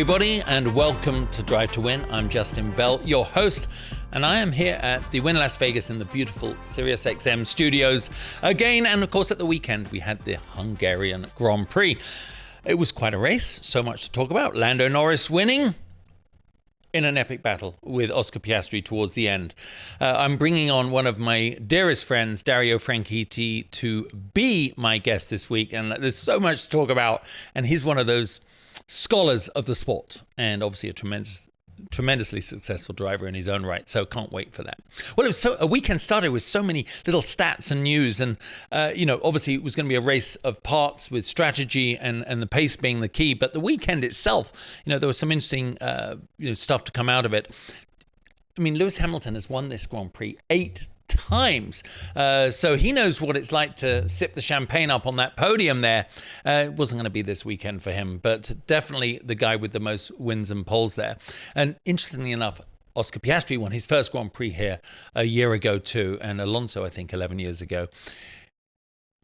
everybody, and welcome to Drive To Win. I'm Justin Bell, your host, and I am here at the Wynn Las Vegas in the beautiful SiriusXM studios again. And of course, at the weekend, we had the Hungarian Grand Prix. It was quite a race, so much to talk about. Lando Norris winning in an epic battle with Oscar Piastri towards the end. I'm bringing on one of my dearest friends, Dario Franchitti, to be my guest this week. And there's so much to talk about. And he's one of those scholars of the sport, and obviously a tremendously successful driver in his own right. So can't wait for that. Well, it was a weekend started with so many little stats and news, and obviously it was going to be a race of parts with strategy and the pace being the key. But the weekend itself, there was some interesting stuff to come out of it. I mean, Lewis Hamilton has won this Grand Prix 8 times. So he knows what it's like to sip the champagne up on that podium there. It wasn't going to be this weekend for him, but definitely the guy with the most wins and poles there. And interestingly enough, Oscar Piastri won his first Grand Prix here a year ago too, and Alonso, I think, 11 years ago.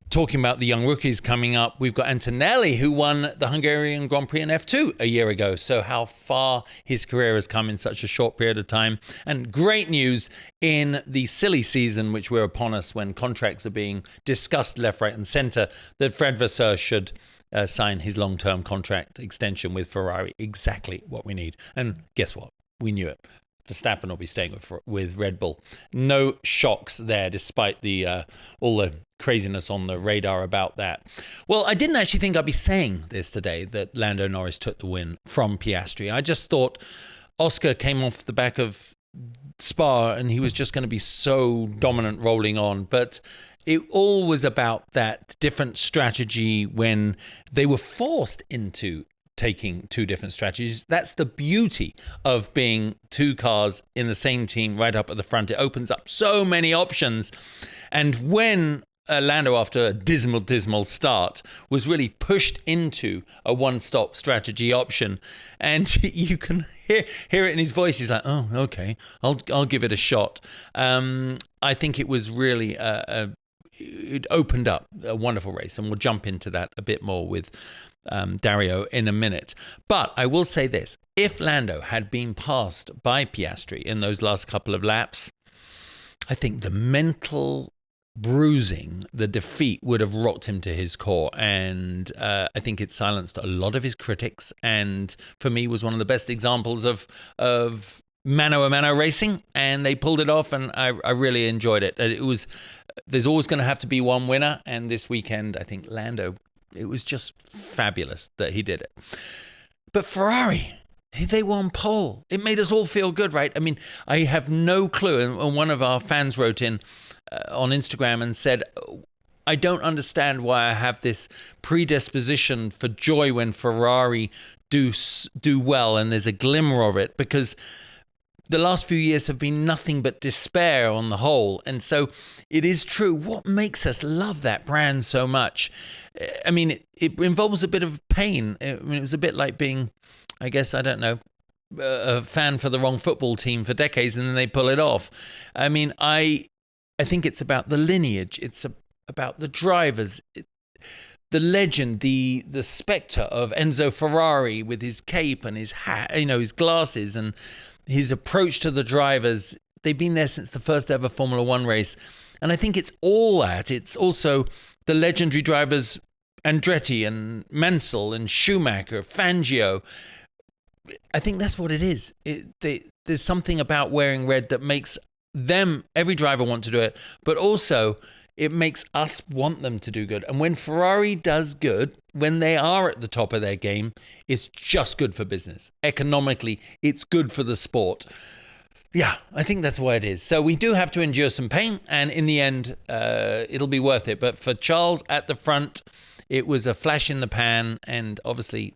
Talking about the young rookies coming up, we've got Antonelli, who won the Hungarian Grand Prix in F2 a year ago. So how far his career has come in such a short period of time. And great news in the silly season, which we're upon us when contracts are being discussed left, right, and center, that Fred Vasseur should sign his long-term contract extension with Ferrari. Exactly what we need. And guess what? We knew it. Verstappen will be staying with Red Bull. No shocks there, despite all the craziness on the radar about that. Well, I didn't actually think I'd be saying this today, that Lando Norris took the win from Piastri. I just thought Oscar came off the back of Spa and he was just going to be so dominant rolling on. But it all was about that different strategy when they were forced into taking two different strategies. That's the beauty of being two cars in the same team right up at the front. It opens up so many options. And when Lando, after a dismal start, was really pushed into a one-stop strategy option, and you can hear it in his voice. He's like, "Oh, okay, I'll give it a shot." I think it was really it opened up a wonderful race, and we'll jump into that a bit more with Dario in a minute. But I will say this: if Lando had been passed by Piastri in those last couple of laps, I think the mental bruising, the defeat, would have rocked him to his core, and I think it silenced a lot of his critics, and for me was one of the best examples of mano a mano racing, and they pulled it off, and I really enjoyed it. There's always going to have to be one winner, and this weekend I think Lando, it was just fabulous that he did it. But Ferrari, they won pole. It made us all feel good, right? I mean, I have no clue, and one of our fans wrote in on Instagram and said, I don't understand why I have this predisposition for joy when Ferrari do well and there's a glimmer of it, because the last few years have been nothing but despair on the whole. And so it is true. What makes us love that brand so much? I mean, it involves a bit of pain. I mean, it was a bit like being, I guess, I don't know, a fan for the wrong football team for decades and then they pull it off. I mean, I think it's about the lineage. It's about the drivers, the legend, the spectre of Enzo Ferrari with his cape and his hat, his glasses and his approach to the drivers. They've been there since the first ever Formula One race. And I think it's all that. It's also the legendary drivers, Andretti and Mansell and Schumacher, Fangio. I think that's what it is. There's something about wearing red that makes them, every driver, want to do it, but also it makes us want them to do good. And when Ferrari does good, when they are at the top of their game, it's just good for business. Economically, it's good for the sport. Yeah, I think that's why it is. So we do have to endure some pain, and in the end, it'll be worth it. But for Charles at the front, it was a flash in the pan, and obviously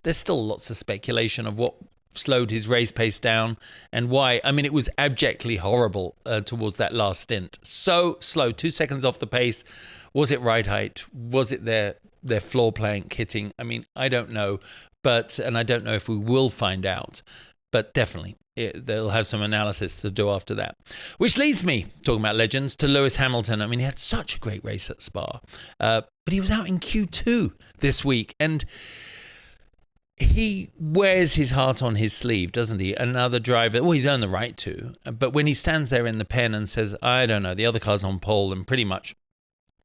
there's still lots of speculation of what slowed his race pace down and why. I mean, it was abjectly horrible towards that last stint. So slow, 2 seconds off the pace. Was it ride height? Was it their floor plank hitting? I mean, I don't know, and I don't know if we will find out, but definitely they'll have some analysis to do after that. Which leads me, talking about legends, to Lewis Hamilton. I mean, he had such a great race at Spa, but he was out in Q2 this week, and he wears his heart on his sleeve, doesn't he? Another driver, well, he's earned the right to. But when he stands there in the pen and says, I don't know, the other car's on pole, and pretty much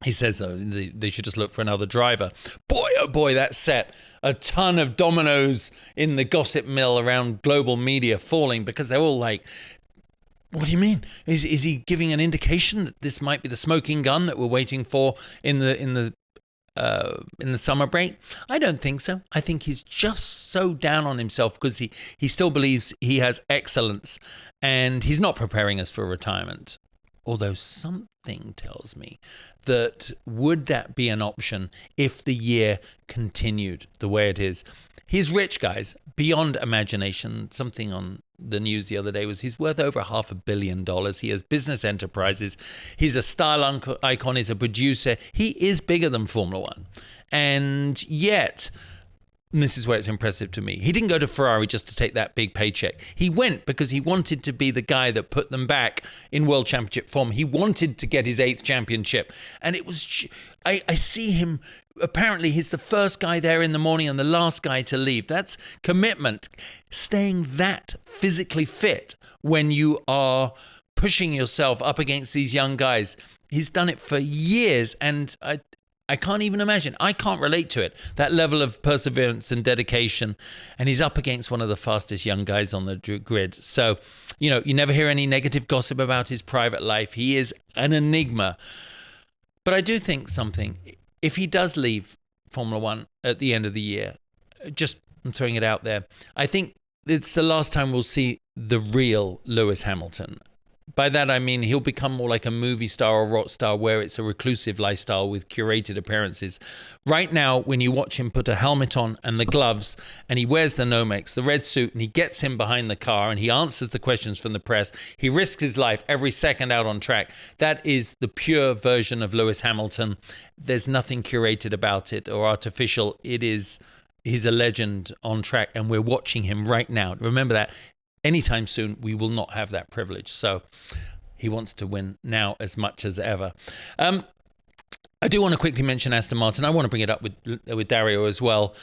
he says, oh, they should just look for another driver. Boy, oh boy, that set a ton of dominoes in the gossip mill around global media falling, because they're all like, what do you mean? Is he giving an indication that this might be the smoking gun that we're waiting for in the summer break? I don't think so. I think he's just so down on himself because he still believes he has excellence, and he's not preparing us for retirement. Although something tells me that would that be an option if the year continued the way it is. He's rich, guys, beyond imagination. Something on the news the other day was he's worth over $500 million. He has business enterprises. He's a style icon. He's a producer. He is bigger than Formula One. And yet, and this is where it's impressive to me, he didn't go to Ferrari just to take that big paycheck. He went because he wanted to be the guy that put them back in World Championship form. He wanted to get his 8th championship. And it was, I see him, apparently he's the first guy there in the morning and the last guy to leave. That's commitment. Staying that physically fit when you are pushing yourself up against these young guys. He's done it for years, and I can't even imagine. I can't relate to it. That level of perseverance and dedication. And he's up against one of the fastest young guys on the grid. So, you never hear any negative gossip about his private life. He is an enigma. But I do think something. If he does leave Formula One at the end of the year, I'm throwing it out there, I think it's the last time we'll see the real Lewis Hamilton. By that, I mean he'll become more like a movie star or rock star where it's a reclusive lifestyle with curated appearances. Right now, when you watch him put a helmet on and the gloves, and he wears the Nomex, the red suit, and he gets him behind the car and he answers the questions from the press, he risks his life every second out on track. That is the pure version of Lewis Hamilton. There's nothing curated about it or artificial. He's a legend on track, and we're watching him right now. Remember that. Anytime soon, we will not have that privilege. So he wants to win now as much as ever. I do want to quickly mention Aston Martin. I want to bring it up with Dario as well.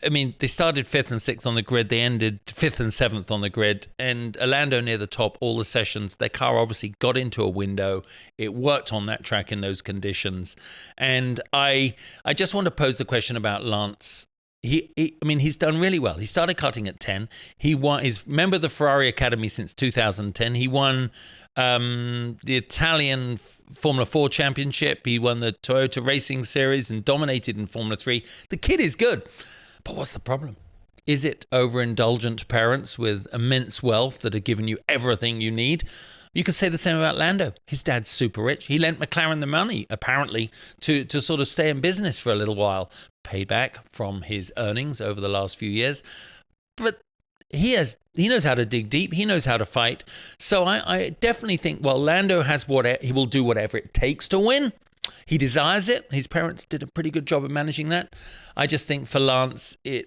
I mean, they started 5th and 6th on the grid. They ended 5th and 7th on the grid. And Lando near the top, all the sessions. Their car obviously got into a window. It worked on that track in those conditions. And I just want to pose the question about Lance. He's done really well. He started karting at 10. He's member of the Ferrari Academy since 2010. He won the Italian Formula 4 Championship. He won the Toyota Racing Series and dominated in Formula 3. The kid is good. But what's the problem? Is it overindulgent parents with immense wealth that are giving you everything you need? You could say the same about Lando. His dad's super rich. He lent McLaren the money, apparently, to sort of stay in business for a little while. Paid back from his earnings over the last few years. But he knows how to dig deep. He knows how to fight. So I definitely think, Lando he will do whatever it takes to win. He desires it. His parents did a pretty good job of managing that. I just think for Lance, he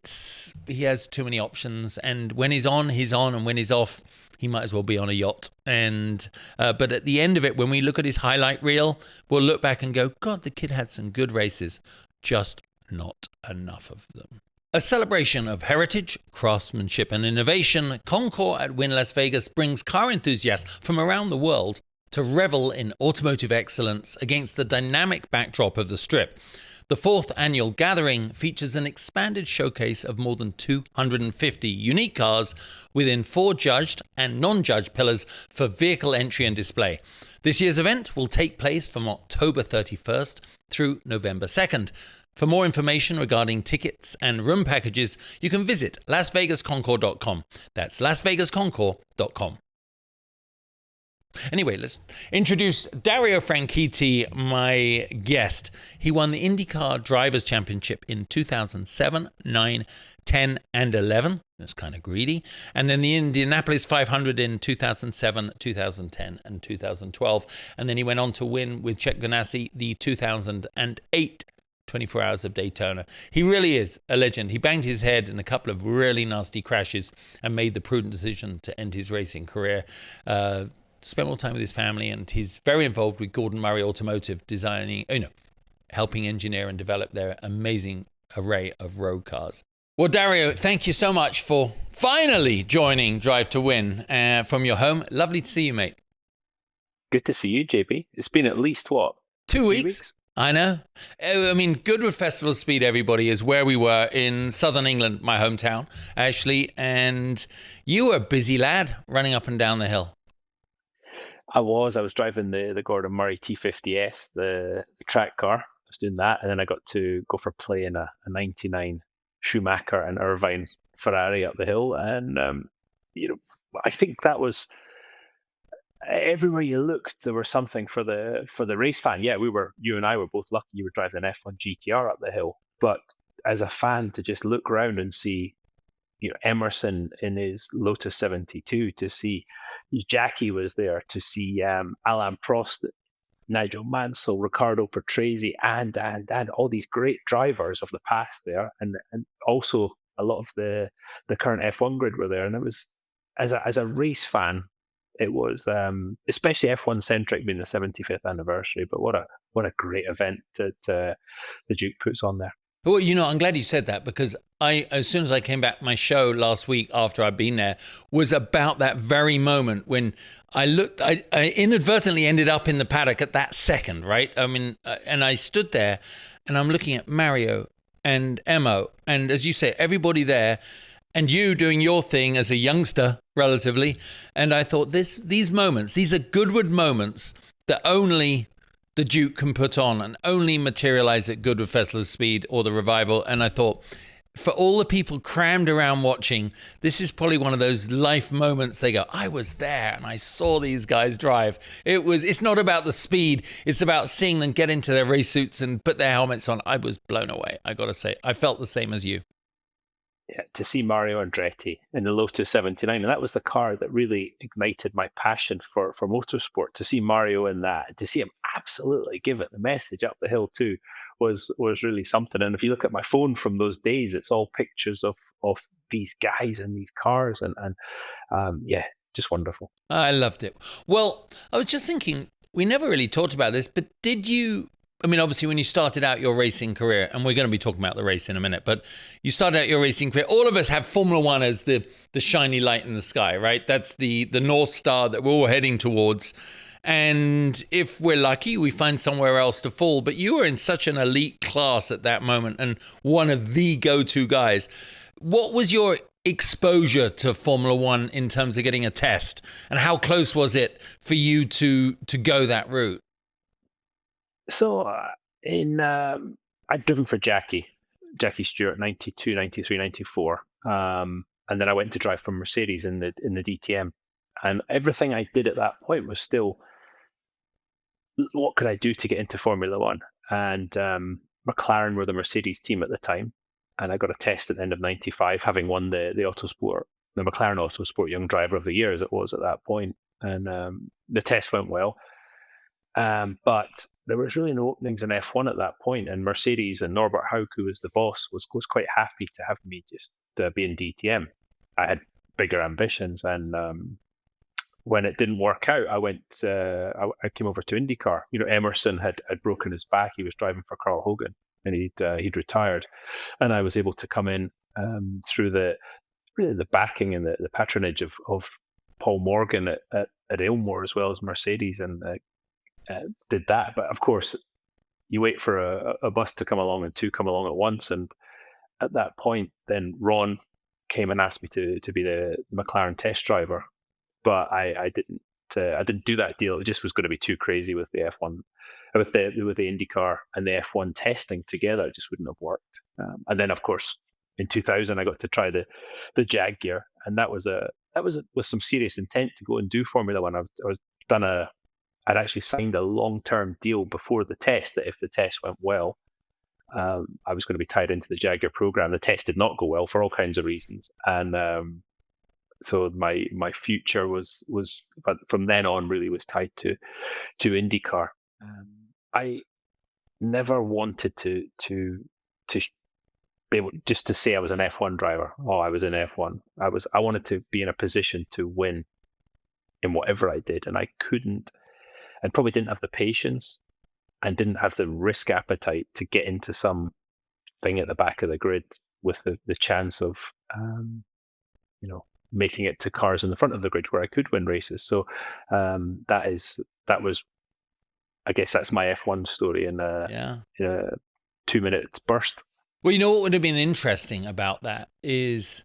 has too many options. And when he's on, he's on. And when he's off, he might as well be on a yacht. And but at the end of it, when we look at his highlight reel, we'll look back and go, God, the kid had some good races, just not enough of them. A celebration of heritage, craftsmanship, and innovation, Concore at Wynn Las Vegas brings car enthusiasts from around the world to revel in automotive excellence against the dynamic backdrop of the Strip. The 4th annual gathering features an expanded showcase of more than 250 unique cars within 4 judged and non-judged pillars for vehicle entry and display. This year's event will take place from October 31st through November 2nd. For more information regarding tickets and room packages, you can visit lasvegasconcours.com. That's lasvegasconcours.com. Anyway, let's introduce Dario Franchitti, my guest. He won the INDYCAR Drivers' Championship in 2007, 9, 10, and 11. That's kind of greedy. And then the Indianapolis 500 in 2007, 2010, and 2012. And then he went on to win with Chet Ganassi the 2008 24 Hours of Daytona. He really is a legend. He banged his head in a couple of really nasty crashes and made the prudent decision to end his racing career. Spent more time with his family, and he's very involved with Gordon Murray Automotive, designing, helping engineer and develop their amazing array of road cars. Well, Dario, thank you so much for finally joining Drive to Win from your home. Lovely to see you, mate. Good to see you, JB. It's been at least, what, 2 3 weeks? weeks? I know. I mean, Goodwood Festival Speed, everybody, is where we were in southern England, my hometown, actually. And you were a busy lad running up and down the hill. I was driving the Gordon Murray T50S, the track car. I was doing that, and then I got to go for play in a 99 Schumacher and Irvine Ferrari up the hill. And, I think that was everywhere you looked, there was something for the race fan. Yeah, you and I were both lucky you were driving an F1 GTR up the hill. But as a fan, to just look around and see, Emerson in his Lotus 72, to see Jackie was there, to see Alain Prost, Nigel Mansell, Ricardo Patrese, and all these great drivers of the past there, and also a lot of the current F1 grid were there. And it was, as a race fan, it was especially F1 centric, being the 75th anniversary. But what a great event that the Duke puts on there. Well, I'm glad you said that, because as soon as I came back, my show last week after I'd been there was about that very moment when I inadvertently ended up in the paddock at that second, right? I mean, and I stood there and I'm looking at Mario and Emo, and as you say, everybody there, and you doing your thing as a youngster, relatively. And I thought, these moments, these are Goodwood moments that only the Duke can put on and only materialize at Goodwood Festival of Speed or the Revival. And I thought, for all the people crammed around watching, this is probably one of those life moments they go, I was there and I saw these guys drive. It's not about the speed. It's about seeing them get into their race suits and put their helmets on. I was blown away, I got to say. I felt the same as you. Yeah, to see Mario Andretti in the Lotus 79, and that was the car that really ignited my passion for motorsport. To see Mario in that, to see him absolutely give it the message up the hill too, was really something. And if you look at my phone from those days, it's all pictures of these guys and these cars, and yeah, just wonderful. I loved it. Well, I was just thinking, we never really talked about this, but did you, I mean, obviously, when you started out your racing career, and we're going to be talking about the race in a minute, but you started out your racing career, all of us have Formula One as the shiny light in the sky, right? That's the North Star that we're all heading towards. And if we're lucky, we find somewhere else to fall. But you were in such an elite class at that moment and one of the go-to guys. What was your exposure to Formula One in terms of getting a test? And how close was it for you to go that route? So I'd driven for Jackie Stewart, 92, 93, 94. And then I went to drive for Mercedes in the DTM. And everything I did at that point was still, what could I do to get into Formula One? And McLaren were the Mercedes team at the time. And I got a test at the end of 95, having won the McLaren Autosport Young Driver of the Year, as it was at that point. And the test went well. But there was really no openings in F1 at that point, and Mercedes and Norbert Haug, who was the boss, was quite happy to have me just be in DTM. I had bigger ambitions, and when it didn't work out, I came over to INDYCAR. Emerson had broken his back; he was driving for Carl Hogan, and he'd retired, and I was able to come in through the backing and the patronage of Paul Morgan at Aylmore, as well as Mercedes, and did that. But of course, you wait for a bus to come along and two come along at once. And at that point, then Ron came and asked me to be the McLaren test driver. But I didn't do that deal. It just was going to be too crazy with the F1, with the IndyCar and the F1 testing together. It just wouldn't have worked. And then, of course, in 2000, I got to try the Jag gear, and that was with some serious intent to go and do Formula One. I'd actually signed a long-term deal before the test that if the test went well, I was going to be tied into the Jaguar program. The test did not go well for all kinds of reasons, and so my future was, but from then on, really was tied to IndyCar. I never wanted to be able just to say I was an F1 driver. Oh, I was in F1. I wanted to be in a position to win in whatever I did, and I couldn't. And probably didn't have the patience and didn't have the risk appetite to get into some thing at the back of the grid with the chance of making it to cars in the front of the grid where I could win races. So that was, I guess that's my F1 story in a 2-minute burst. Well, you know what would have been interesting about that is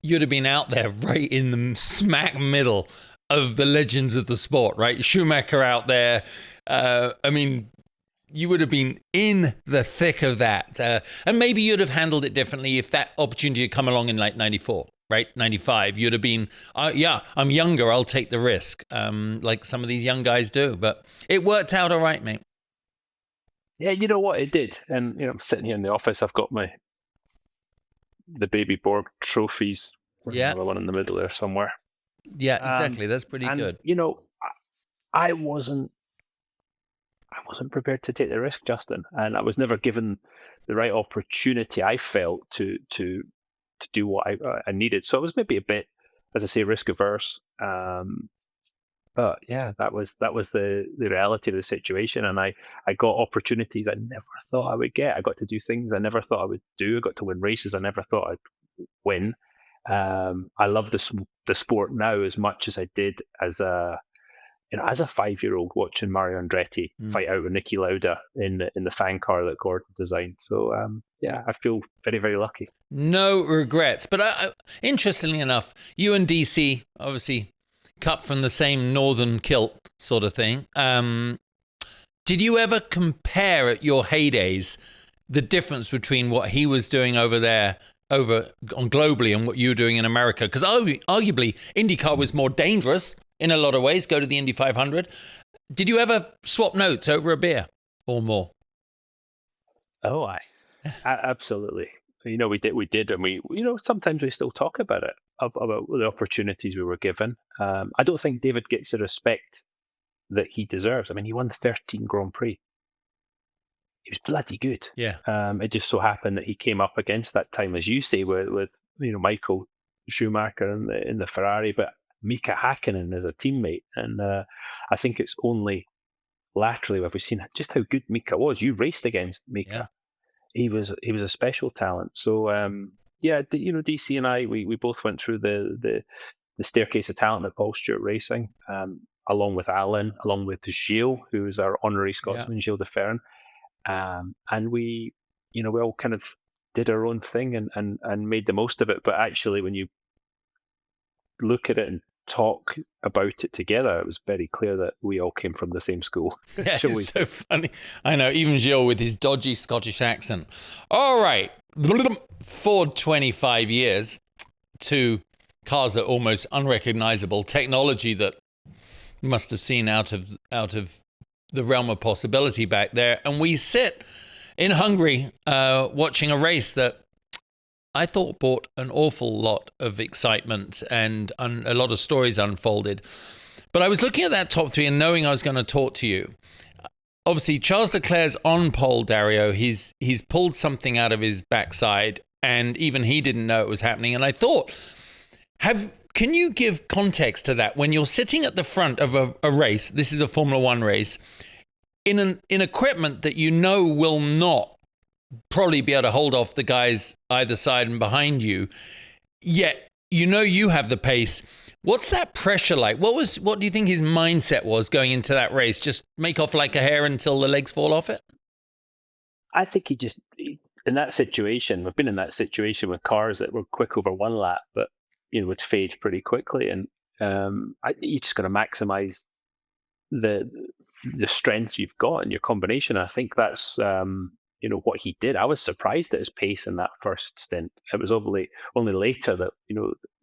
you'd have been out there right in the smack middle of the legends of the sport, right? Schumacher out there. I mean, you would have been in the thick of that. And maybe you'd have handled it differently if that opportunity had come along in like 94, right? 95. You'd have been, I'm younger, I'll take the risk, like some of these young guys do. But it worked out all right, mate. Yeah, you know what, it did. And, I'm sitting here in the office, I've got the Baby Borg trophies. Yeah. The one in the middle there somewhere. Yeah, exactly. That's pretty good. I wasn't prepared to take the risk, Justin, and I was never given the right opportunity, I felt, to do what I needed. So it was maybe a bit, as I say, risk averse. But yeah, that was the reality of the situation, and I got opportunities I never thought I would get. I got to do things I never thought I would do. I got to win races I never thought I'd win. I love the sport now as much as I did as a 5-year-old watching Mario Andretti fight out with Niki Lauda in the fan car that Gordon designed. So I feel very, very lucky. No regrets. But interestingly enough, you and DC obviously cut from the same northern kilt sort of thing. Did you ever compare at your heydays the difference between what he was doing over there on globally and what you were doing in America? Because arguably IndyCar was more dangerous in a lot of ways. Go to the Indy 500. Did you ever swap notes over a beer or more? Oh, absolutely. We did, and we sometimes we still talk about it, about the opportunities we were given. I don't think David gets the respect that he deserves. I mean, he won the 13 Grand Prix. He was bloody good. Yeah. It just so happened that he came up against that time, as you say, with Michael Schumacher in the Ferrari, but Mika Hakkinen as a teammate, and I think it's only laterally where we've seen just how good Mika was. You raced against Mika. Yeah. He was a special talent. So DC and I, we both went through the staircase of talent at Paul Stewart Racing, along with Alan, along with Gilles, who is our honorary Scotsman, Gilles de Ferran, and we all kind of did our own thing and made the most of it. But actually, when you look at it and talk about it together, it was very clear that we all came from the same school. Yeah, it's so funny. I know, even Gilles with his dodgy Scottish accent. All right, Ford 25 years, to cars that are almost unrecognizable, technology that you must have seen out of the realm of possibility back there. And we sit in Hungary watching a race that I thought brought an awful lot of excitement and a lot of stories unfolded. But I was looking at that top three and knowing I was going to talk to you. Obviously, Charles Leclerc's on pole, Dario. He's pulled something out of his backside, and even he didn't know it was happening. And I thought, can you give context to that? When you're sitting at the front of a race, this is a Formula One race, in equipment that you know will not probably be able to hold off the guys either side and behind you, yet you have the pace. What's that pressure like? What do you think his mindset was going into that race? Just make off like a hare until the legs fall off it? I think in that situation, we've been in that situation with cars that were quick over one lap, but would fade pretty quickly, and you just got to maximize the strengths you've got in your combination. I think that's what he did. I was surprised at his pace in that first stint. It was only later that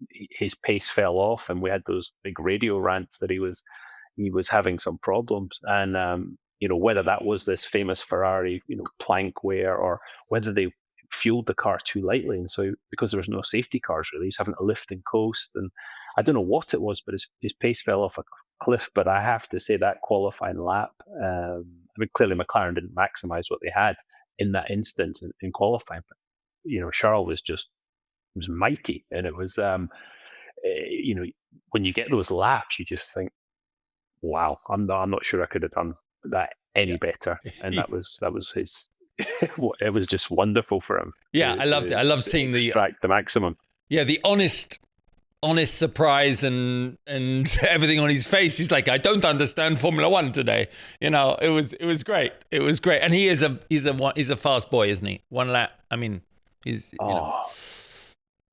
his pace fell off, and we had those big radio rants that he was having some problems, and whether that was this famous Ferrari plank wear, or whether they fueled the car too lightly, and so because there was no safety cars really, he's having to lift and coast, and I don't know what it was, but his pace fell off a cliff. But I have to say that qualifying lap, clearly McLaren didn't maximize what they had in that instance in qualifying, but Charles was mighty, and it was when you get those laps, you just think, wow, I'm not sure I could have done that any better, and that was it was just wonderful for him. Yeah, I loved it. I love seeing extract the maximum. Yeah, the honest surprise and everything on his face. He's like, I don't understand Formula One today. You know, it was great. It was great, and he's a fast boy, isn't he? One lap. I mean, he's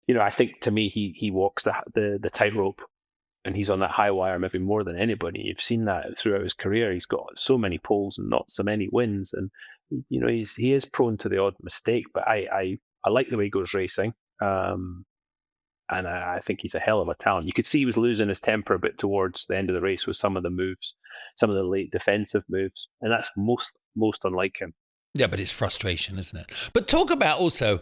you know, I think to me he walks the tightrope, and he's on that high wire maybe more than anybody. You've seen that throughout his career. He's got so many poles and not so many wins, and you know he is prone to the odd mistake. But I like the way he goes racing. And I think he's a hell of a talent. You could see he was losing his temper a bit towards the end of the race with some of the moves, some of the late defensive moves, and that's most unlike him. Yeah, but it's frustration, isn't it? But talk about also,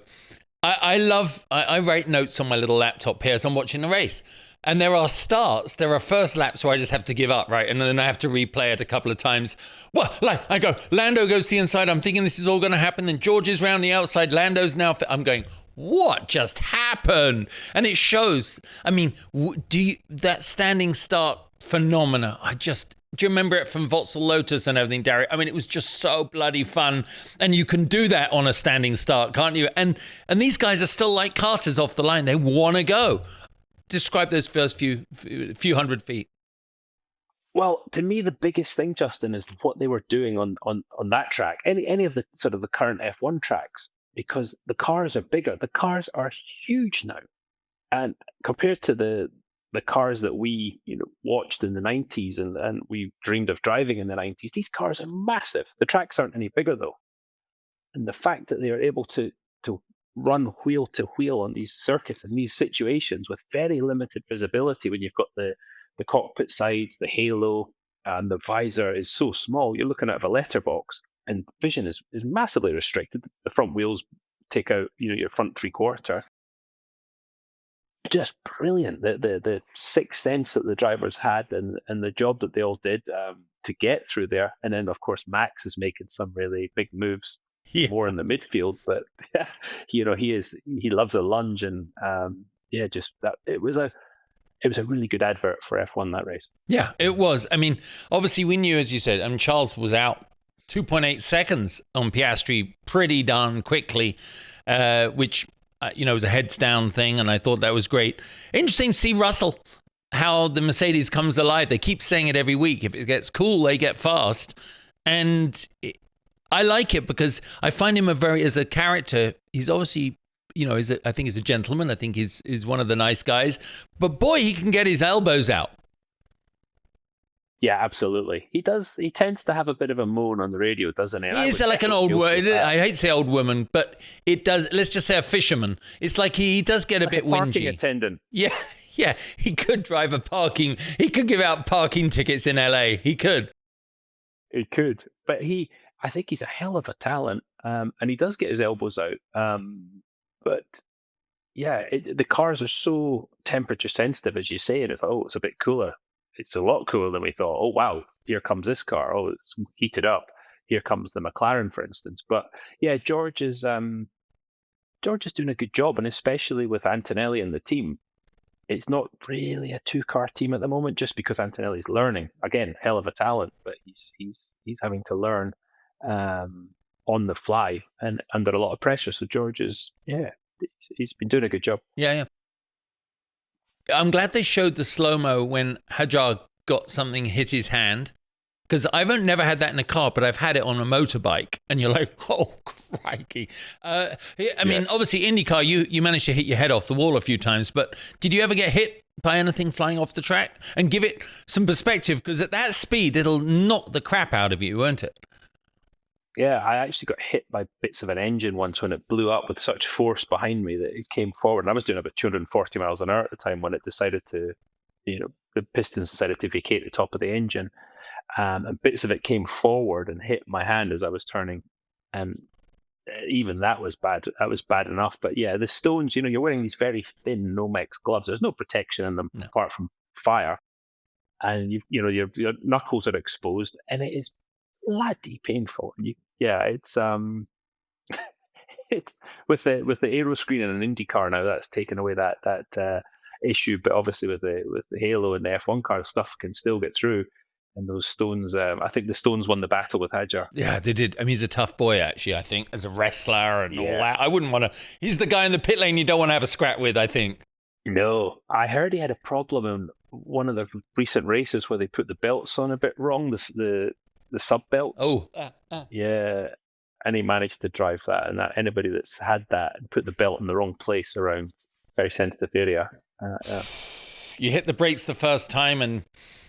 I write notes on my little laptop here as I'm watching the race. And there are first laps where I just have to give up, right? And then I have to replay it a couple of times. Well, like I go, Lando goes to the inside. I'm thinking this is all going to happen. Then George is round the outside. Lando's now, I'm going, what just happened? And it shows. I mean, that standing start phenomena? Do you remember it from Vauxhall Lotus and everything, Dario? I mean, it was just so bloody fun. And you can do that on a standing start, can't you? And these guys are still like carters off the line. They want to go. Describe those first few hundred feet. Well, to me, the biggest thing, Justin, is what they were doing on that track. Any of the sort of the current F1 tracks. Because the cars are bigger. The cars are huge now. And compared to the cars that we watched in the 90s and we dreamed of driving in the 90s, these cars are massive. The tracks aren't any bigger, though. And the fact that they are able to run wheel to wheel on these circuits and these situations with very limited visibility when you've got the cockpit sides, the halo, and the visor is so small, you're looking out of a letterbox. And vision is massively restricted. The front wheels take out, your front three-quarter. Just brilliant. The sixth sense that the drivers had and the job that they all did to get through there. And then, of course, Max is making some really big moves, more in the midfield. But he loves a lunge, and just that it was a really good advert for F1 that race. Yeah, it was. I mean, obviously we knew, as you said, Charles was out 2.8 seconds on Piastri pretty darn quickly, which, was a heads down thing. And I thought that was great. Interesting to see Russell, how the Mercedes comes alive. They keep saying it every week. If it gets cool, they get fast. And I like it because I find him as a character, he's obviously, I think he's a gentleman. I think he's one of the nice guys. But boy, he can get his elbows out. Yeah, absolutely. He does. He tends to have a bit of a moan on the radio, doesn't he? He's like an old woman. I hate to say old woman, but it does. Let's just say a fisherman. It's like he does get a bit whingy. Parking attendant. Yeah. He could drive a parking. He could give out parking tickets in LA. He could. But I think he's a hell of a talent, and he does get his elbows out. But yeah, the cars are so temperature sensitive, as you say, and it's a bit cooler. It's a lot cooler than we thought. Oh, wow, here comes this car. Oh, it's heated up. Here comes the McLaren, for instance. But yeah, George is doing a good job, and especially with Antonelli and the team. It's not really a two-car team at the moment, just because Antonelli's learning. Again, hell of a talent, but he's having to learn on the fly and under a lot of pressure. So George he's been doing a good job. Yeah. I'm glad they showed the slow-mo when Hajar got something hit his hand, because I've never had that in a car, but I've had it on a motorbike, and you're like, oh, crikey. I mean, obviously, IndyCar, you managed to hit your head off the wall a few times, but did you ever get hit by anything flying off the track? And give it some perspective, because at that speed, it'll knock the crap out of you, won't it? Yeah, I actually got hit by bits of an engine once when it blew up with such force behind me that it came forward. And I was doing about 240 miles an hour at the time when it decided to, the pistons decided to vacate the top of the engine. And bits of it came forward and hit my hand as I was turning. And even that was bad. That was bad enough. But yeah, the stones, you're wearing these very thin Nomex gloves. There's no protection in them apart from fire. And your knuckles are exposed, and it is bloody painful. It's it's with the aero screen in an IndyCar now, that's taken away that issue. But obviously with the Halo and the F1 car, stuff can still get through. And those Stones, I think the Stones won the battle with Hadjar. Yeah, they did. I mean, he's a tough boy, actually, I think, as a wrestler and all Yeah. that. I wouldn't want to. He's the guy in the pit lane you don't want to have a scrap with, I think. No, I heard he had a problem in one of the recent races where they put the belts on a bit wrong, the sub belts. Oh, Yeah, and he managed to drive that. And that anybody that's had that and put the belt in the wrong place around very sensitive area. Yeah. You hit the brakes the first time and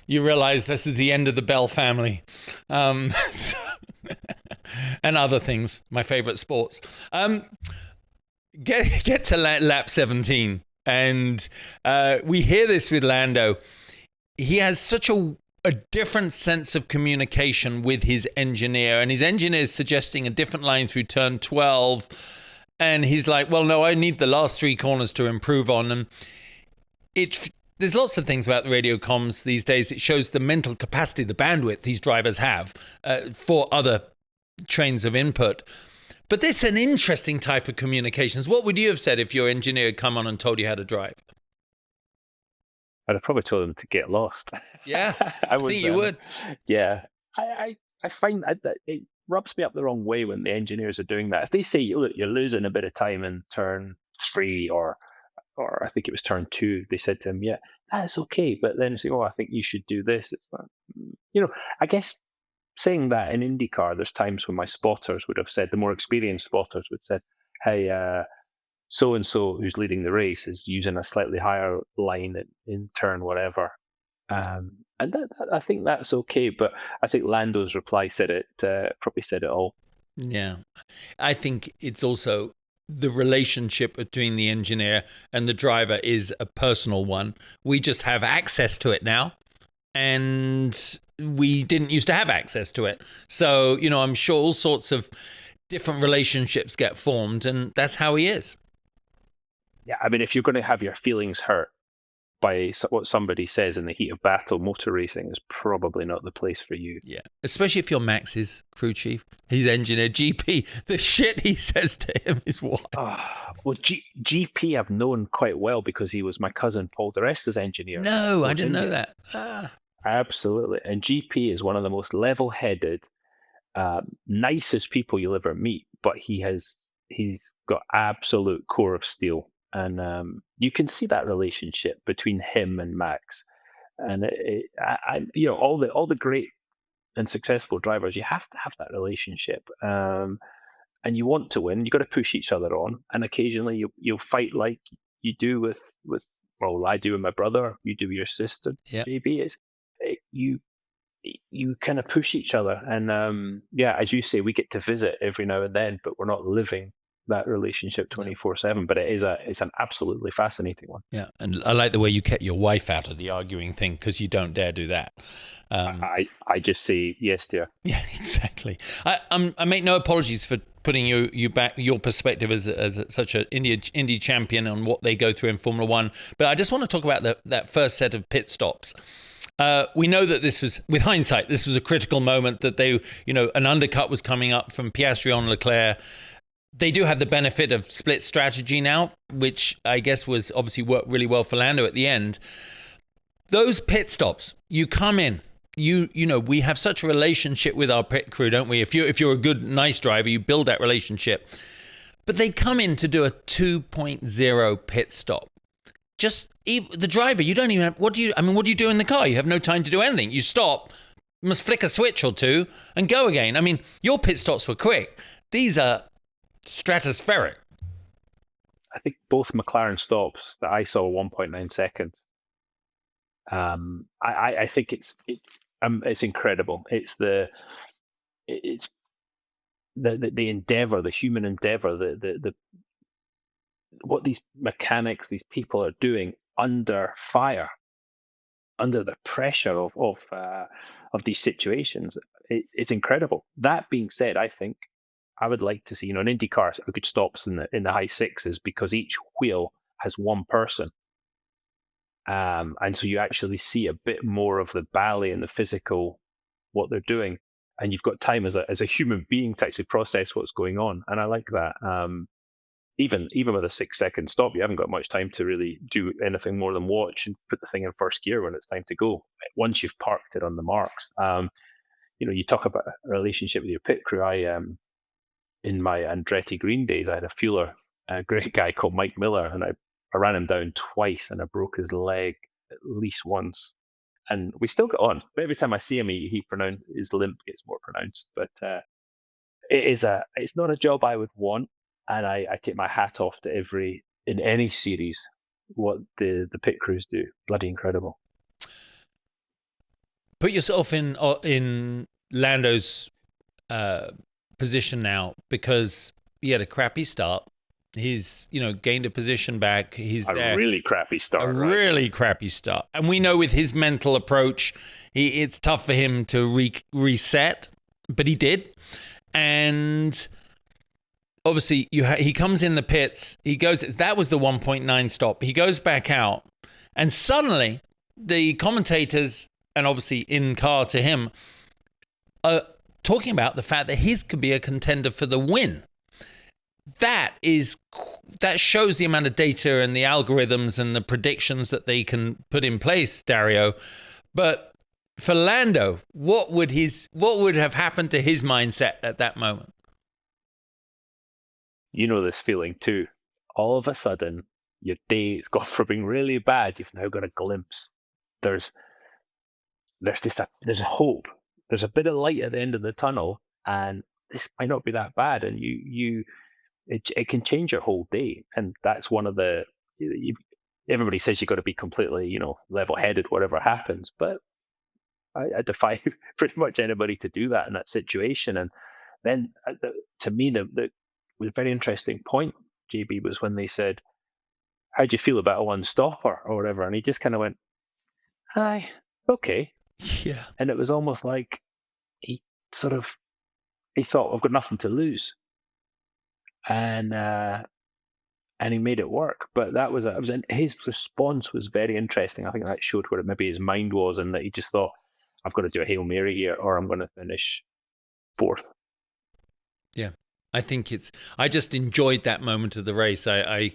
you realize this is the end of the Bell family. And other things, my favorite sports. Get to lap 17. And we hear this with Lando. He has such a different sense of communication with his engineer. And his engineer is suggesting a different line through turn 12. And he's like, well, no, I need the last 3 corners to improve on. And there's lots of things about the radio comms these days. It shows the mental capacity, the bandwidth these drivers have for other trains of input. But this is an interesting type of communications. What would you have said if your engineer had come on and told you how to drive? I'd have probably told him to get lost. Yeah, I think you would. Yeah, I find that it rubs me up the wrong way when the engineers are doing that. If they say, look, you're losing a bit of time in turn 3 or I think it was turn 2, they said to him, yeah, that's okay. But then say, oh, I think you should do this. It's like, I guess saying that in IndyCar, there's times when my spotters would have said, the more experienced spotters would have said, hey, so-and-so who's leading the race is using a slightly higher line in turn whatever. And that, I think that's okay. But I think Lando's reply probably said it all. Yeah. I think it's also the relationship between the engineer and the driver is a personal one. We just have access to it now. And we didn't used to have access to it. So, I'm sure all sorts of different relationships get formed, and that's how he is. Yeah, I mean, if you're going to have your feelings hurt by what somebody says in the heat of battle, motor racing is probably not the place for you. Yeah, especially if you're Max's crew chief, his engineer, GP. The shit he says to him is wild. Well, GP I've known quite well because he was my cousin Paul di Resta's engineer. No, I didn't know that. Absolutely. And GP is one of the most level-headed, nicest people you'll ever meet, but he's got absolute core of steel. And you can see that relationship between him and Max. And all the great and successful drivers, you have to have that relationship. And you want to win, you got to push each other on. And occasionally you'll fight like you do with I do with my brother, you do with your sister, JB. You kind of push each other. And as you say, we get to visit every now and then, but we're not living that relationship 24/7, but it's an absolutely fascinating one. Yeah, and I like the way you kept your wife out of the arguing thing because you don't dare do that. I just say yes, dear. Yeah, exactly. I make no apologies for putting you back, your perspective as such an Indy champion on what they go through in Formula One, but I just want to talk about that first set of pit stops. We know that this was, with hindsight, this was a critical moment that they, an undercut was coming up from Piastri on Leclerc. They do have the benefit of split strategy now, which I guess was obviously worked really well for Lando at the end. Those pit stops, you come in, we have such a relationship with our pit crew, don't we? If you're a good, nice driver, you build that relationship. But they come in to do a 2.0 pit stop. Just the driver, you don't even have, what do you do in the car? You have no time to do anything. You stop, you must flick a switch or two and go again. I mean, your pit stops were quick. These are stratospheric. I think both McLaren stops that I saw 1.9 seconds. I think it's incredible. It's the endeavor, the human endeavor, the what these mechanics, these people are doing under fire, under the pressure of these situations. It's incredible. That being said, I think I would like to see, in IndyCar, a good stops in the high sixes because each wheel has one person. And so you actually see a bit more of the ballet and the physical, what they're doing. And you've got time as a human being to actually process what's going on. And I like that. even with a 6-second stop, you haven't got much time to really do anything more than watch and put the thing in first gear when it's time to go. Once you've parked it on the marks, you talk about a relationship with your pit crew. In my Andretti Green days, I had a fueler, a great guy called Mike Miller, and I ran him down twice, and I broke his leg at least once. And we still got on. But every time I see him, his limp gets more pronounced. But it's not a job I would want, and I take my hat off to in any series what the pit crews do. Bloody incredible. Put yourself in Lando's position now, because he had a crappy start. He's gained a position back. He's a really crappy start. Really crappy start, and we know with his mental approach, it's tough for him to reset, but he did. And obviously, he comes in the pits. That was the 1.9 stop. He goes back out, and suddenly the commentators, and obviously in car to him, are talking about the fact that he could be a contender for the win. That shows the amount of data and the algorithms and the predictions that they can put in place, Dario. But for Lando, what would have happened to his mindset at that moment? You know this feeling too. All of a sudden, your day has gone from being really bad. You've now got a glimpse. There's hope. There's a bit of light at the end of the tunnel, and this might not be that bad. And it can change your whole day. And that's one of the. Everybody says you've got to be completely, level-headed, whatever happens. But I defy pretty much anybody to do that in that situation. And then, to me, the very interesting point, JB, was when they said, "How do you feel about a one-stopper or whatever?" And he just kind of went, "Hi, okay." Yeah. And it was almost like he thought, "I've got nothing to lose," and he made it work. But his response was very interesting. I think that showed where maybe his mind was, and that he just thought, "I've got to do a Hail Mary here, or I'm going to finish fourth." Yeah. I think I just enjoyed that moment of the race. I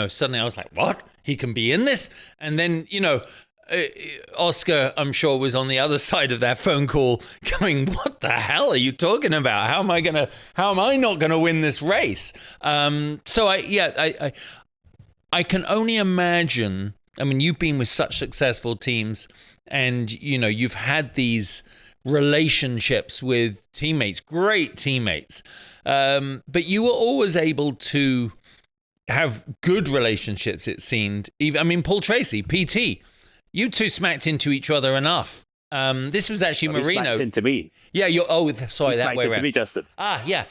suddenly I was like, what? He can be in this? And then, Oscar, I'm sure, was on the other side of that phone call going, what the hell are you talking about? How am I not going to win this race? So I can only imagine. I mean, you've been with such successful teams, and, you've had these relationships with teammates, great teammates. But you were always able to have good relationships, it seemed. Paul Tracy, PT, you two smacked into each other enough. This was actually Marino. He smacked into me. Yeah, sorry, that way around. Into me, Justin. Yeah.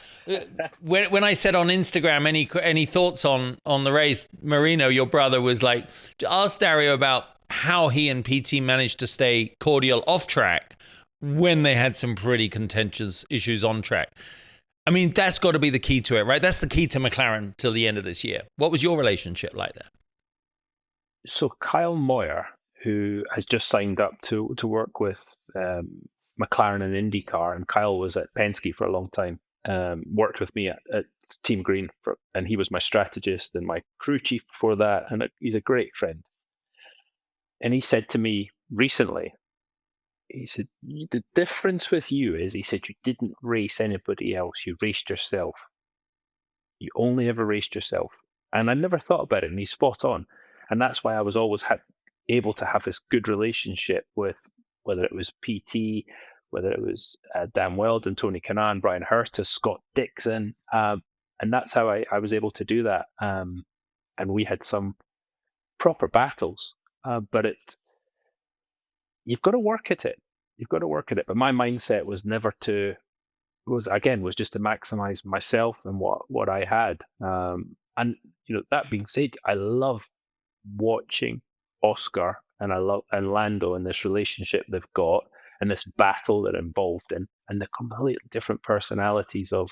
When I said on Instagram, any thoughts on the race, Marino, your brother, was like, ask Dario about how he and PT managed to stay cordial off track when they had some pretty contentious issues on track. I mean, that's got to be the key to it, right? That's the key to McLaren till the end of this year. What was your relationship like there? So Kyle Moyer, who has just signed up to work with McLaren and INDYCAR, and Kyle was at Penske for a long time, worked with me at Team Green, and he was my strategist and my crew chief before that, and he's a great friend. And he said to me recently, he said, the difference with you is, he said, you didn't race anybody else. You raced yourself. You only ever raced yourself. And I never thought about it, and he's spot on. And that's why I was always able to have this good relationship with, whether it was PT, whether it was Dan Weldon, Tony Kanaan, Brian Hurtis, Scott Dixon. And that's how I was able to do that. And we had some proper battles. But you've got to work at it. You've got to work at it. But my mindset was was just to maximize myself and what I had. And that being said, I love watching Oscar and Lando and this relationship they've got and this battle they're involved in, and the completely different personalities of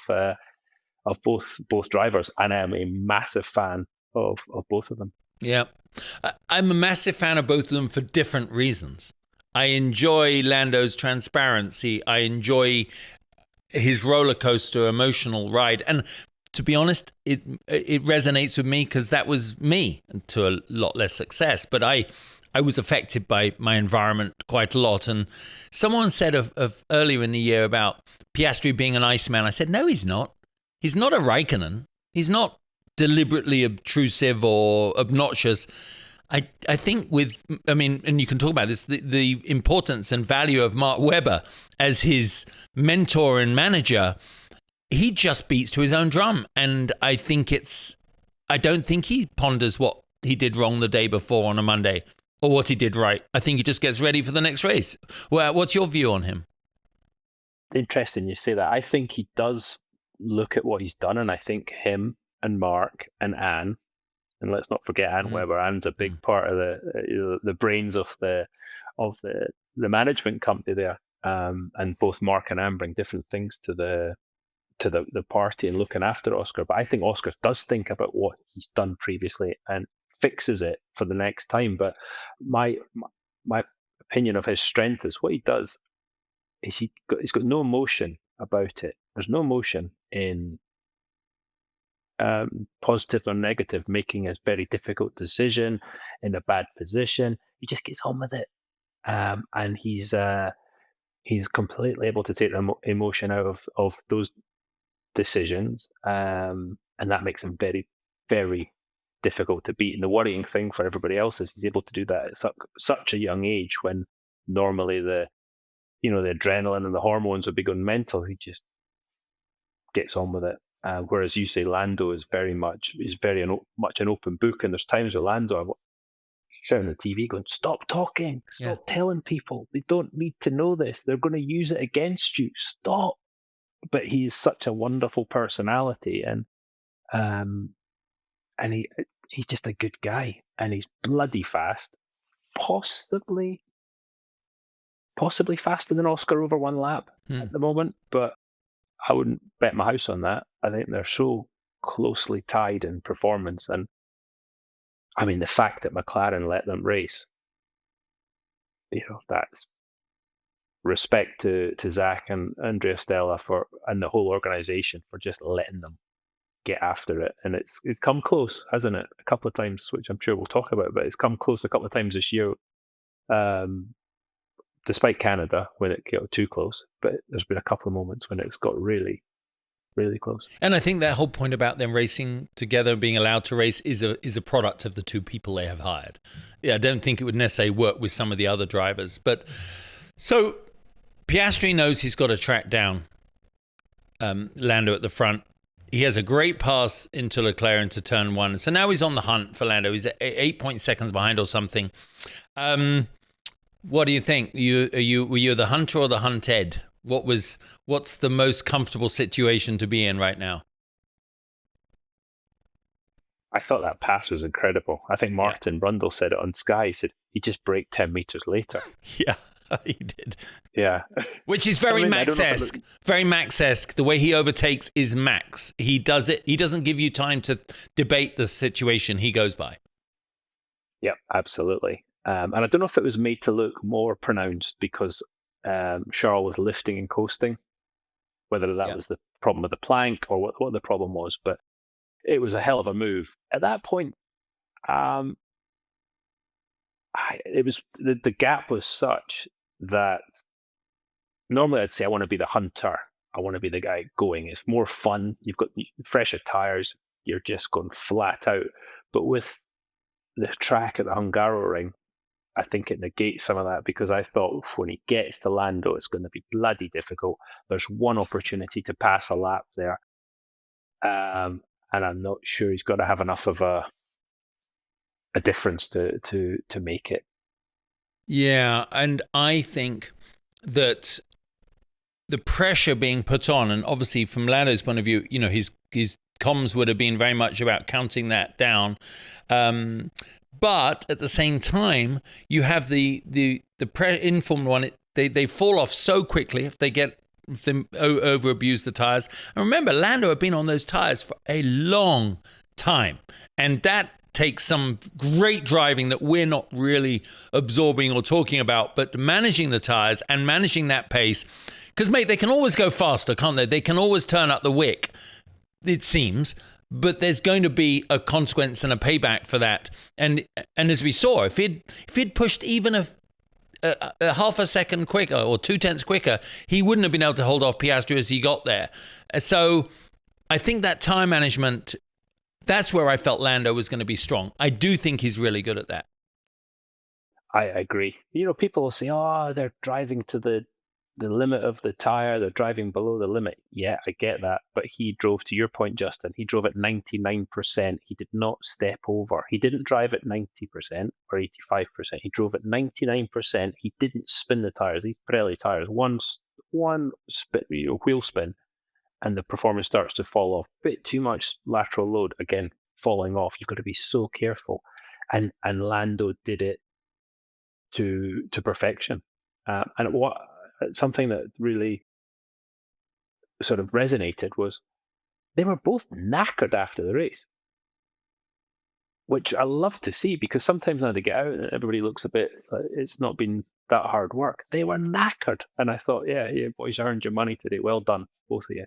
both drivers. And I am a massive fan of both of them. Yeah. I'm a massive fan of both of them for different reasons. I enjoy Lando's transparency. I enjoy his roller coaster emotional ride. And to be honest, it resonates with me because that was me, to a lot less success. But I was affected by my environment quite a lot. And someone said of earlier in the year about Piastri being an Iceman. I said, no, he's not. He's not a Raikkonen. He's not deliberately obtrusive or obnoxious. I think and you can talk about this, the importance and value of Mark Webber as his mentor and manager. He just beats to his own drum. And I don't think he ponders what he did wrong the day before on a Monday or what he did right. I think he just gets ready for the next race. Well, what's your view on him? Interesting you say that. I think he does look at what he's done, and I think him and Mark and Anne, and let's not forget Anne Webber. Anne's a big part of the brains of the management company there. And both Mark and Anne bring different things to the party and looking after Oscar. But I think Oscar does think about what he's done previously and fixes it for the next time. But my opinion of his strength is what he does is he's got no emotion about it. There's no emotion in positive or negative, making a very difficult decision in a bad position. He just gets on with it. And he's completely able to take the emotion out of those decisions, and that makes him very, very difficult to beat. And the worrying thing for everybody else is he's able to do that at such a young age, when normally the adrenaline and the hormones would be going mental. He just gets on with it. Whereas you say Lando is very much an open book, and there's times where Lando, I'm shouting on the TV going, stop talking, stop telling people, they don't need to know this, they're going to use it against you, stop. But he is such a wonderful personality, and he's just a good guy, and he's bloody fast, possibly faster than Oscar over one lap at the moment, but I wouldn't bet my house on that. I think they're so closely tied in performance, and I mean the fact that McLaren let them race, that's respect to Zach and Andrea Stella and the whole organization for just letting them get after it. And it's come close, hasn't it? A couple of times, which I'm sure we'll talk about, but it's come close a couple of times this year, despite Canada when it got too close. But there's been a couple of moments when it's got really, really close. And I think that whole point about them racing together, being allowed to race, is a product of the two people they have hired. Yeah, I don't think it would necessarily work with some of the other drivers. But so Piastri knows he's got to track down Lando at the front. He has a great pass into Leclerc into turn one. So now he's on the hunt for Lando. He's at 8 seconds behind or something. What do you think? Were you the hunter or the hunted? What's the most comfortable situation to be in right now? I thought that pass was incredible. I think Martin Brundle said it on Sky. He said he just braked 10 meters later. Yeah, he did. Yeah. Which is very Max-esque. Very Max-esque. The way he overtakes is Max. He does it. He doesn't give you time to debate the situation. He goes by. Yep, absolutely. And I don't know if it was made to look more pronounced because Charles was lifting and coasting, whether that was the problem with the plank or what the problem was, but it was a hell of a move. At that point, it was the gap was such that normally I'd say I want to be the hunter. I want to be the guy going. It's more fun. You've got fresher tires. You're just going flat out. But with the track at the Hungaroring, I think it negates some of that, because I thought when he gets to Lando, it's going to be bloody difficult. There's one opportunity to pass a lap there. And I'm not sure he's got to have enough of a difference to make it. Yeah, and I think that the pressure being put on, and obviously from Lando's point of view, his comms would have been very much about counting that down. But at the same time, you have the in Formula One, they fall off so quickly if they over abuse the tires. And remember, Lando had been on those tires for a long time, and that takes some great driving that we're not really absorbing or talking about, but managing the tires and managing that pace. Because, mate, they can always go faster, can't they? They can always turn up the wick. it seems, but there's going to be a consequence and a payback for that. And as we saw, if he'd pushed even a half a second quicker or 0.2 quicker, he wouldn't have been able to hold off Piastri as he got there. So I think that time management, that's where I felt Lando was going to be strong. I do think he's really good at that. I agree. People will say, oh, they're driving to the limit of the tyre, they're driving below the limit. Yeah, I get that. But he drove, to your point, Justin, he drove at 99%. He did not step over. He didn't drive at 90% or 85%. He drove at 99%. He didn't spin the tyres. These Pirelli tyres, one spin, wheel spin, and the performance starts to fall off. Bit too much lateral load, again, falling off. You've got to be so careful. And Lando did it to perfection. And something that really sort of resonated was they were both knackered after the race, which I love to see, because sometimes now they get out and everybody looks a bit, it's not been that hard work. They were knackered. And I thought, yeah, boys, earned your money today. Well done, both of you.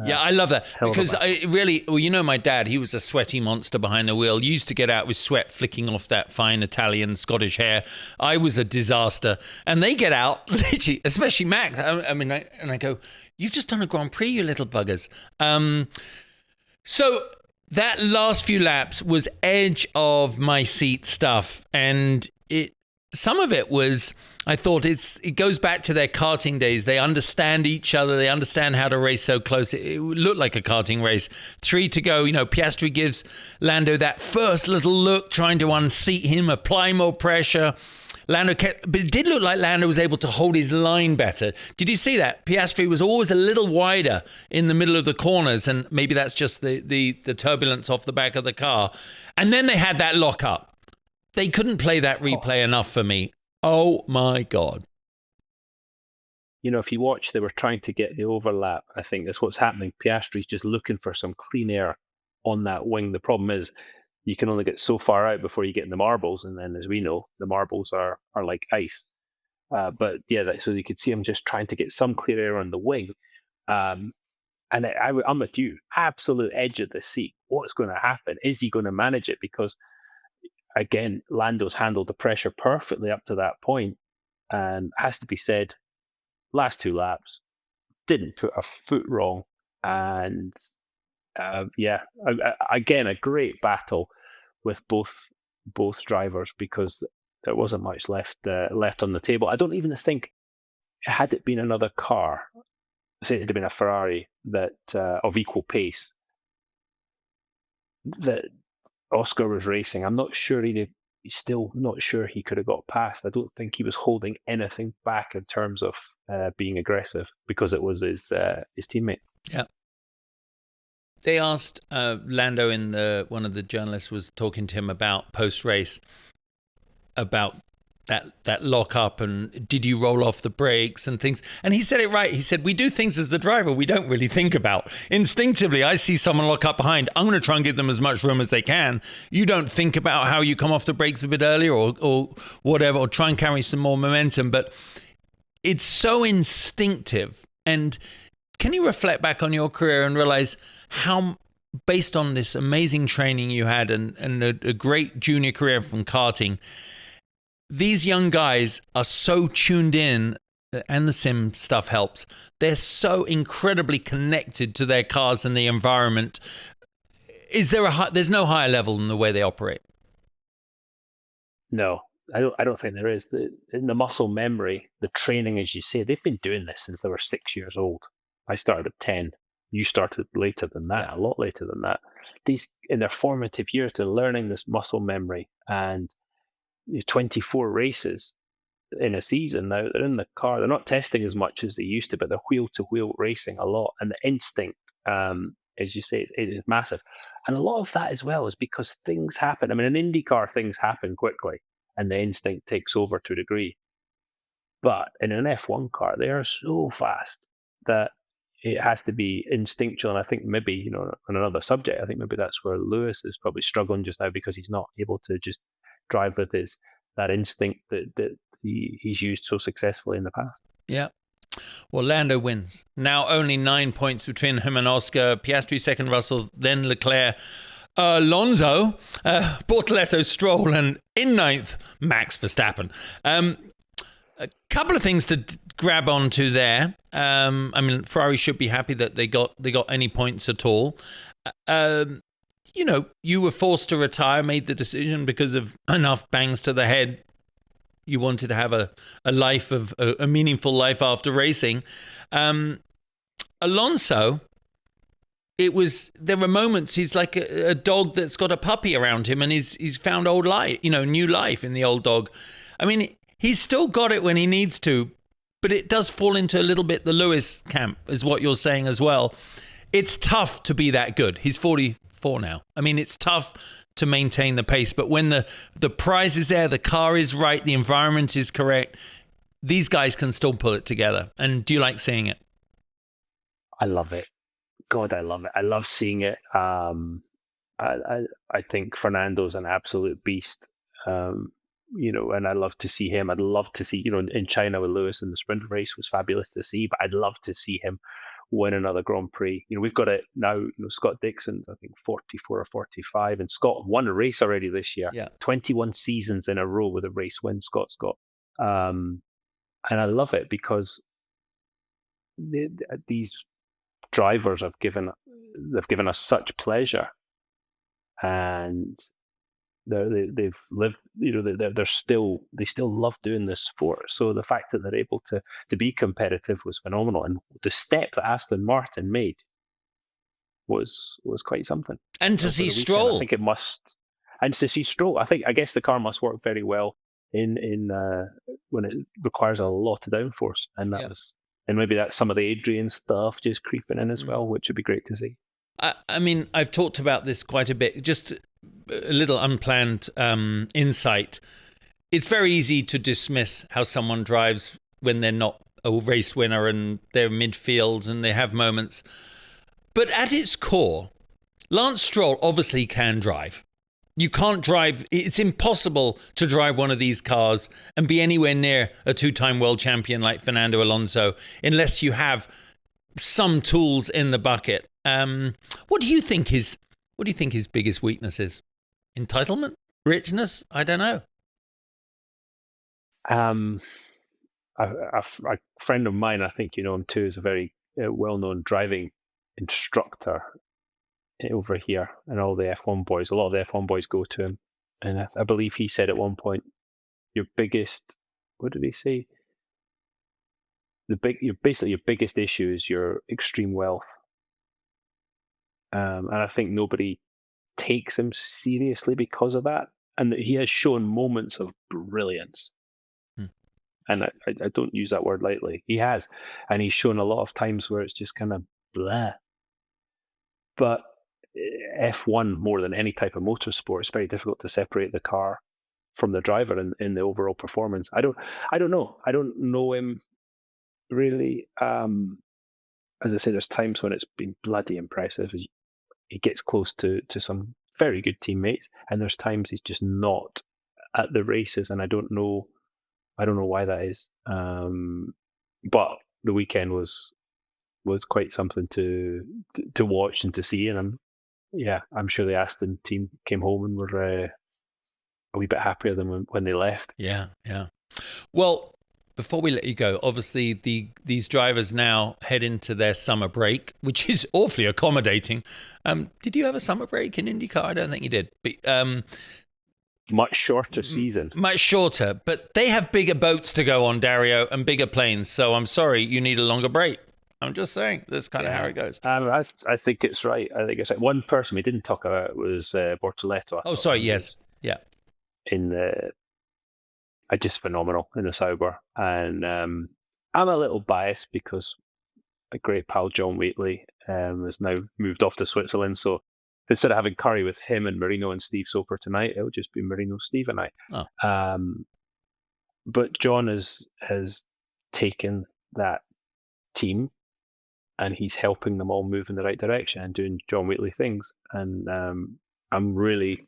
Yeah, I love that, because my dad, he was a sweaty monster behind the wheel. He used to get out with sweat flicking off that fine Italian Scottish hair. I was a disaster. And they get out, literally, especially Max. I go, you've just done a Grand Prix, you little buggers. So that last few laps was edge of my seat stuff. And some of it was, I thought it goes back to their karting days. They understand each other. They understand how to race so close. It looked like a karting race. 3 to go. Piastri gives Lando that first little look, trying to unseat him, apply more pressure. But it did look like Lando was able to hold his line better. Did you see that? Piastri was always a little wider in the middle of the corners, and maybe that's just the turbulence off the back of the car. And then they had that lock up. They couldn't play that replay enough for me. Oh my God. If you watch, they were trying to get the overlap. I think that's what's happening. Piastri's just looking for some clean air on that wing. The problem is you can only get so far out before you get in the marbles. And then, as we know, the marbles are like ice. But yeah, so you could see him just trying to get some clear air on the wing. And I'm with you. Absolute edge of the seat. What's going to happen? Is he going to manage it? Because again, Lando's handled the pressure perfectly up to that point, and has to be said, last 2 laps, didn't put a foot wrong. And again, a great battle with both drivers, because there wasn't much left on the table. I don't even think, had it been another car, say it had been a Ferrari that of equal pace, that Oscar was racing, I'm not sure he's still not sure he could have got past. I don't think he was holding anything back in terms of being aggressive, because it was his teammate. Yeah. They asked Lando, one of the journalists was talking to him about post-race, about that lock up, and did you roll off the brakes and things. And he said it right. He said, we do things as the driver we don't really think about. Instinctively, I see someone lock up behind, I'm going to try and give them as much room as they can. You don't think about how you come off the brakes a bit earlier or whatever, or try and carry some more momentum. But it's so instinctive. And can you reflect back on your career and realize how, based on this amazing training you had and a great junior career from karting, these young guys are so tuned in, and the sim stuff helps. They're so incredibly connected to their cars and the environment. There's no higher level in the way they operate? No, I don't think there is. In the muscle memory, the training, as you say, they've been doing this since they were 6 years old. I started at 10. You started later than that, a lot later than that. These, in their formative years, they're learning this muscle memory, and 24 races in a season now. They're in the car. They're not testing as much as they used to, but they're wheel-to-wheel racing a lot. And the instinct, as you say, it is massive. And a lot of that as well is because things happen. I mean, in IndyCar, things happen quickly, and the instinct takes over to a degree. But in an F1 car, they are so fast that it has to be instinctual. And I think maybe, on another subject, I think maybe that's where Lewis is probably struggling just now, because he's not able to just drive with that instinct that he's used so successfully in the past. Yeah. Well, Lando wins. Now only 9 points between him and Oscar. Piastri second, Russell, then Leclerc. Alonso, Bortoletto, Stroll, and in ninth, Max Verstappen. A couple of things to grab onto there. I mean, Ferrari should be happy that they got any points at all. You know, you were forced to retire, made the decision because of enough bangs to the head. You wanted to have a life of a meaningful life after racing. Alonso, there were moments he's like a dog that's got a puppy around him, and he's found new life in the old dog. I mean, he's still got it when he needs to, but it does fall into a little bit the Lewis camp, is what you're saying as well. It's tough to be that good. He's 44 now. I mean, it's tough to maintain the pace, but when the prize is there, the car is right, the environment is correct, these guys can still pull it together. And do you like seeing it? I love it. God, I love it. I love seeing it. I think Fernando's an absolute beast. You know, and I love to see him. I'd love to see, you know, in China with Lewis in the sprint race was fabulous to see, but I'd love to see him win another Grand Prix. You know, we've got it now, you know, Scott Dixon's, I think, 44 or 45, and Scott won a race already this year. Yeah. 21 seasons in a row with a race win Scott's got. And I love it because these drivers they've given us such pleasure, and they've lived, you know, they still love doing this sport. So the fact that they're able to be competitive was phenomenal, and the step that Aston Martin made was quite something. And to see Stroll, I think it must, and to see Stroll, I guess the car must work very well in when it requires a lot of downforce, and that was, and maybe that's some of the Adrian stuff just creeping in as well, which would be great to see. I mean, I've talked about this quite a bit. Just a little unplanned insight. It's very easy to dismiss how someone drives when they're not a race winner and they're midfield and they have moments. But at its core, Lance Stroll obviously can drive. You can't drive. It's impossible to drive one of these cars and be anywhere near a two-time world champion like Fernando Alonso unless you have some tools in the bucket. What do you think his biggest weakness is? Entitlement? Richness? I don't know. A friend of mine, I think you know him too, is a very well-known driving instructor over here, and all the F1 boys, a lot of the F1 boys go to him, and I believe he said at one point, your biggest, what did he say? Your biggest issue is your extreme wealth. And I think nobody takes him seriously because of that. And he has shown moments of brilliance. And I don't use that word lightly. He has. And he's shown a lot of times where it's just kind of blah. But F1, more than any type of motorsport, it's very difficult to separate the car from the driver in the overall performance. I don't know. I don't know him really. As I say, there's times when it's been bloody impressive. He gets close to some very good teammates, and there's times he's just not at the races, and I don't know why that is. But the weekend was quite something to watch and to see, and I'm sure the Aston team came home and were a wee bit happier than when they left. Yeah. Well, before we let you go, obviously these drivers now head into their summer break, which is awfully accommodating. Did you have a summer break in IndyCar? I don't think you did. But, much shorter season. Much shorter, but they have bigger boats to go on, Dario, and bigger planes. So I'm sorry, you need a longer break. I'm just saying, that's kind of how it goes. I think it's right. One person we didn't talk about was Bortoletto. Oh, sorry, yes. Yeah. Just phenomenal in the Sauber. And I'm a little biased because a great pal, John Wheatley, has now moved off to Switzerland. So instead of having curry with him and Marino and Steve Soper tonight, it'll just be Marino, Steve, and I. Oh. But John has taken that team and he's helping them all move in the right direction and doing John Wheatley things. And I'm really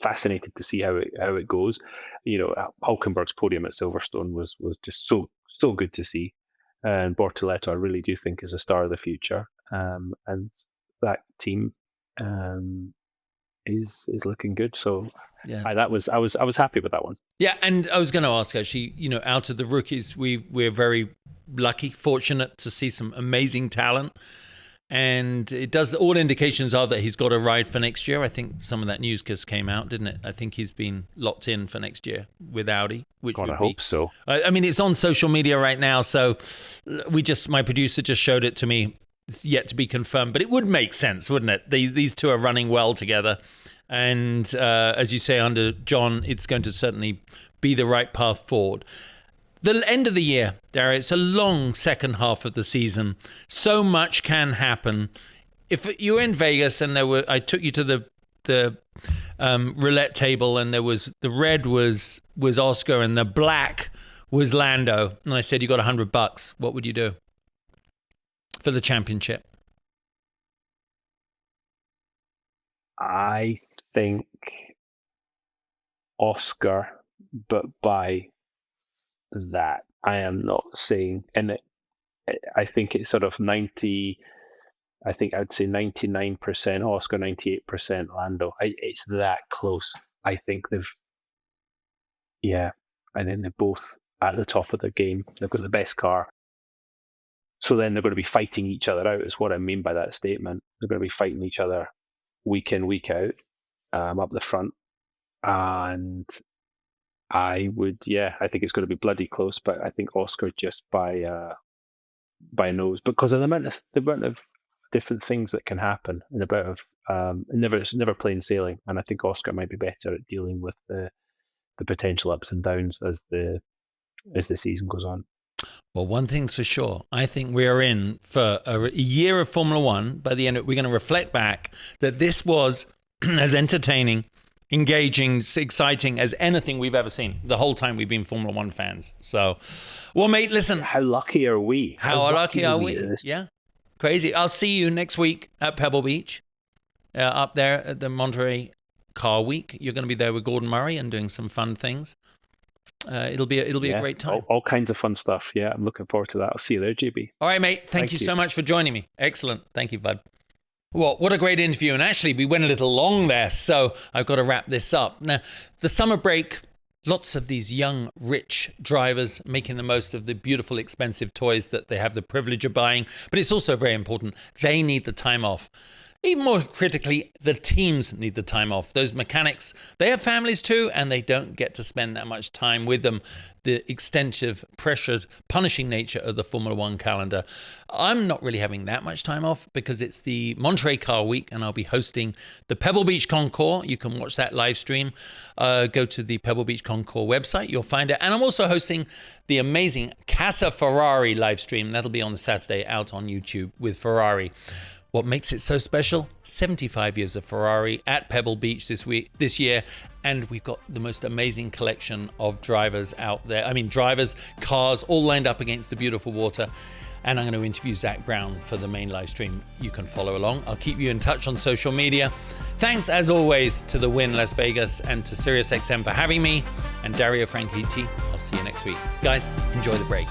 fascinated to see how it goes. You know, Hulkenberg's podium at Silverstone was just so so good to see. And Bortoleto, I really do think is a star of the future. And that team is looking good. So yeah, I was happy with that one. Yeah, and I was going to ask actually, out of the rookies, we're very lucky, fortunate to see some amazing talent. And all indications are that he's got a ride for next year. I think some of that news just came out, didn't it? I think he's been locked in for next year with Audi. God, I hope so. I mean, it's on social media right now, so my producer just showed it to me. It's yet to be confirmed, but it would make sense, wouldn't it? These two are running well together. And as you say, under John, it's going to certainly be the right path forward. The end of the year, Dario, it's a long second half of the season. So much can happen. If you were in Vegas and I took you to the roulette table, and the red was Oscar and the black was Lando, and I said you got $100, what would you do for the championship? I think Oscar, but by that I am not saying, and I think it's sort of 90. I think I'd say 99% Oscar, 98% Lando. It's that close. I think and then they're both at the top of the game. They've got the best car. So then they're going to be fighting each other out, is what I mean by that statement. They're going to be fighting each other week in, week out, up the front. And I think it's going to be bloody close, but I think Oscar just by a nose, because of the amount of different things that can happen, and it's never plain sailing. And I think Oscar might be better at dealing with the potential ups and downs as the season goes on. Well, one thing's for sure. I think we are in for a year of Formula One. By the end, we're going to reflect back that this was as entertaining, engaging, exciting as anything we've ever seen the whole time we've been Formula One fans. So, well, mate, listen. How lucky are we? How lucky are we? Yeah. Crazy. I'll see you next week at Pebble Beach, up there at the Monterey Car Week. You're going to be there with Gordon Murray and doing some fun things. It'll be a great time. All kinds of fun stuff. Yeah, I'm looking forward to that. I'll see you there, JB. All right, mate. Thank you so much for joining me. Excellent. Thank you, bud. Well, what a great interview. And actually, we went a little long there, so I've got to wrap this up. Now, the summer break, lots of these young, rich drivers making the most of the beautiful, expensive toys that they have the privilege of buying. But it's also very important. They need the time off. Even more critically, the teams need the time off. Those mechanics, they have families too, and they don't get to spend that much time with them. The extensive, pressured, punishing nature of the Formula One calendar. I'm not really having that much time off because it's the Monterey Car Week, and I'll be hosting the Pebble Beach Concore. You can watch that live stream. Go to the Pebble Beach Concore website. You'll find it. And I'm also hosting the amazing Casa Ferrari live stream. That'll be on the Saturday out on YouTube with Ferrari. What makes it so special? 75 years of Ferrari at Pebble Beach this year, and we've got the most amazing collection of drivers out there. I mean, drivers, cars, all lined up against the beautiful water. And I'm going to interview Zach Brown for the main live stream. You can follow along. I'll keep you in touch on social media. Thanks, as always, to the Wynn Las Vegas and to SiriusXM for having me, and Dario Franchitti. I'll see you next week. Guys, enjoy the break.